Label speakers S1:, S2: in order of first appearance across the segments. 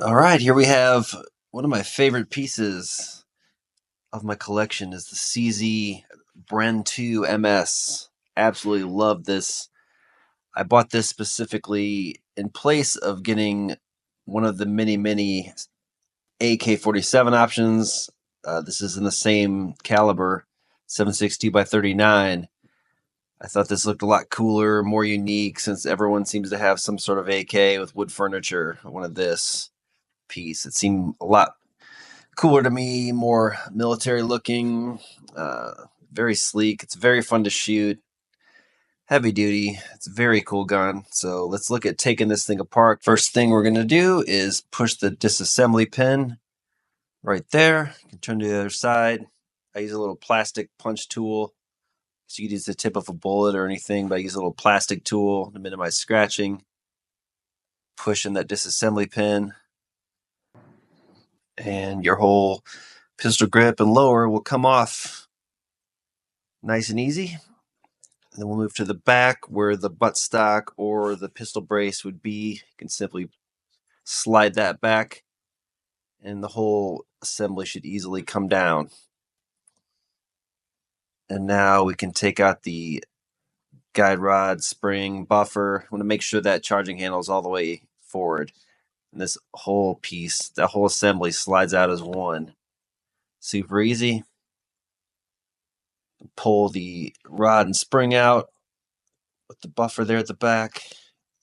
S1: All right, here we have one of my favorite pieces of my collection is the CZ Bren 2 MS. Absolutely love this. I bought this specifically in place of getting one of the mini AK-47 options. This is in the same caliber, 7.62 by 39. I thought this looked a lot cooler, more unique, since everyone seems to have some sort of AK with wood furniture. I wanted this piece. It seemed a lot cooler to me, more military looking, very sleek. It's very fun to shoot, heavy duty. It's a very cool gun. So let's look at taking this thing apart. First thing we're going to do is push the disassembly pin right there. You can turn to the other side. I use a little plastic punch tool. So you could use the tip of a bullet or anything, but I use a little plastic tool to minimize scratching. Pushing that disassembly pin, and your whole pistol grip and lower will come off nice and easy. And then we'll move to the back where the buttstock or the pistol brace would be. You can simply slide that back and the whole assembly should easily come down. And now we can take out the guide rod, spring, buffer. I want to make sure that charging handle is all the way forward. And this whole piece, that whole assembly slides out as one. Super easy. Pull the rod and spring out with the buffer there at the back.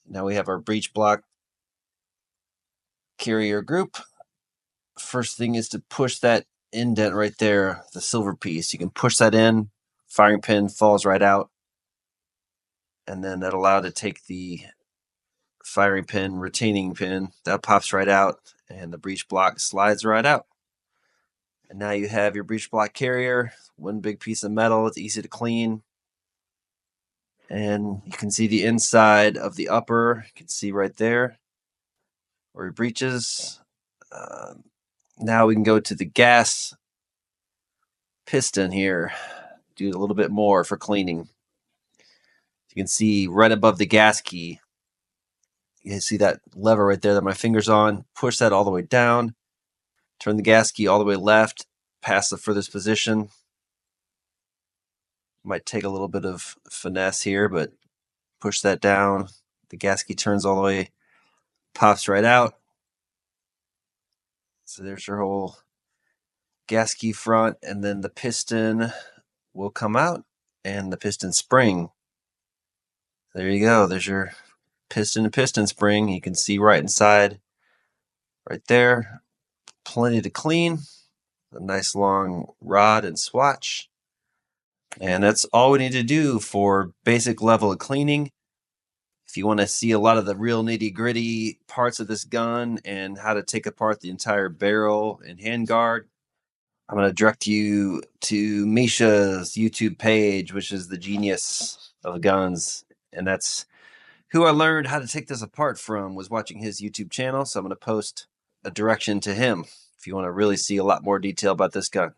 S1: Now we have our breech block carrier group. First thing is to push that indent right there, the silver piece. You can push that in, firing pin falls right out, and then that'll allow to take the firing pin, retaining pin, that pops right out, and the breech block slides right out. And now you have your breech block carrier, one big piece of metal. It's easy to clean. And you can see the inside of the upper. You can see right there where your breeches. Now we can go to the gas piston here. Do a little bit more for cleaning. You can see right above the gas key. You can see that lever right there that my finger's on. Push that all the way down. Turn the gas key all the way left. Past the furthest position. Might take a little bit of finesse here, but push that down. The gas key turns all the way, pops right out. So there's your whole gas key front, and then the piston will come out and the piston spring. There you go. There's your piston and piston spring. You can see right inside right there. Plenty to clean. A nice long rod and swatch. And that's all we need to do for basic level of cleaning. If you want to see a lot of the real nitty-gritty parts of this gun and how to take apart the entire barrel and handguard, I'm going to direct you to Mischa's YouTube page, which is the genius of guns. And that's who I learned how to take this apart from, was watching his YouTube channel. So I'm going to post a direction to him if you want to really see a lot more detail about this gun.